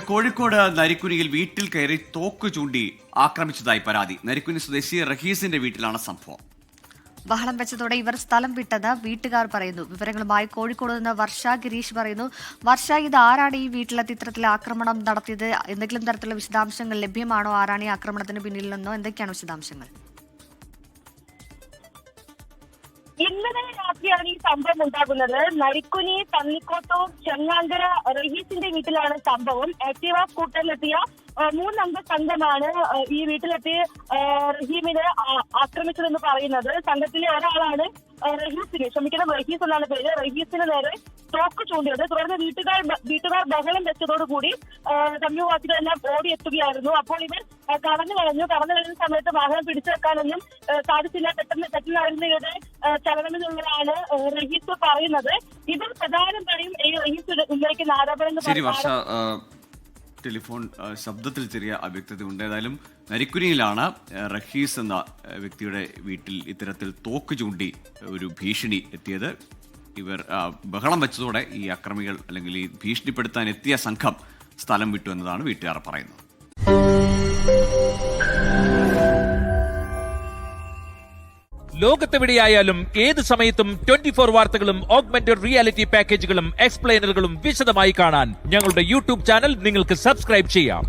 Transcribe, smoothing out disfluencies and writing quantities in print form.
കോഴിക്കോട് നരിക്കുനിയിൽ വീട്ടിൽ കയറി തോക്ക് ചൂണ്ടി ആക്രമിച്ചതായി പരാതി. നരിക്കുനി സ്വദേശി റഹീസിന്റെ വീട്ടിലാണ് സംഭവം. ബഹളം വെച്ചതോടെ ഇവർ സ്ഥലം വിട്ടെന്ന് വീട്ടുകാർ പറയുന്നു. വിവരങ്ങളുമായി കോഴിക്കോട് നിന്ന് വർഷ ഗിരീഷ് പറയുന്നു. വർഷ, ഇത് ആരാണ് ഈ വീട്ടിലെത്തി ഇത്തരത്തിൽ ആക്രമണം നടത്തിയത്? എന്തെങ്കിലും തരത്തിലുള്ള വിശദാംശങ്ങൾ ലഭ്യമാണോ? ആരാണ് ഈ ആക്രമണത്തിന് പിന്നിലെന്നോ എന്തൊക്കെയാണ് വിശദാംശങ്ങൾ? ഇന്നലെ രാത്രിയാണ് ഈ സംഭവം ഉണ്ടാകുന്നത്. നരിക്കുനി തണ്ണിക്കോട്ടൂർ ചെങ്ങാങ്കര റഹീസിന്റെ വീട്ടിലാണ് സംഭവം. ആക്ടീവ സ്കൂട്ടറിലെത്തിയ 3 അംഗ സംഘമാണ് ഈ വീട്ടിലെത്തി റഹീമിനെ ആക്രമിച്ചതെന്ന് പറയുന്നത്. സംഘത്തിലെ ഒരാളാണ് റഹീസ് എന്നാണ് പേര്. റഹീസിന് നേരെ തോക്ക് ചൂണ്ടിയത്. തുടർന്ന് വീട്ടുകാർ ബഹളം വെച്ചതോടുകൂടി സമീപവാസികളെല്ലാം ഓടിയെത്തുകയായിരുന്നു. അപ്പോൾ ഇവർ കടന്നു കളഞ്ഞ സമയത്ത് വാഹനം പിടിച്ചു വെക്കാനൊന്നും സാധിച്ചില്ല. പെട്ടെന്ന് അറിഞ്ഞയുടെ ചലനമെന്നുള്ളതാണ് റഹീസ് പറയുന്നത്. ഇതിൽ പ്രധാനമായും ഈ റഹീസ് ഉന്നയിക്കുന്ന ആരോപണം ടെലിഫോൺ ശബ്ദത്തിൽ ചെറിയ അവ്യക്തതയുണ്ട്. ഏതായാലും നരിക്കുനിയിലാണ് റഹീസ് എന്ന വ്യക്തിയുടെ വീട്ടിൽ ഇത്തരത്തിൽ തോക്ക് ചൂണ്ടി ഒരു ഭീഷണി എത്തിയത്. ഇവർ ബഹളം വെച്ചതോടെ ഈ അക്രമികൾ അല്ലെങ്കിൽ ഈ ഭീഷണിപ്പെടുത്താൻ എത്തിയ സംഘം സ്ഥലം വിട്ടു എന്നതാണ് വീട്ടുകാർ പറയുന്നത്. ലോകത്തെവിടെയായാലും ഏത് സമയത്തും 24 വാർത്തകളും ഓഗ്മെന്റഡ് റിയാലിറ്റി പാക്കേജുകളും എക്സ്പ്ലെയിനറുകളും വിശദമായി കാണാൻ ഞങ്ങളുടെ യൂട്യൂബ് ചാനൽ നിങ്ങൾക്ക് സബ്സ്ക്രൈബ് ചെയ്യാം.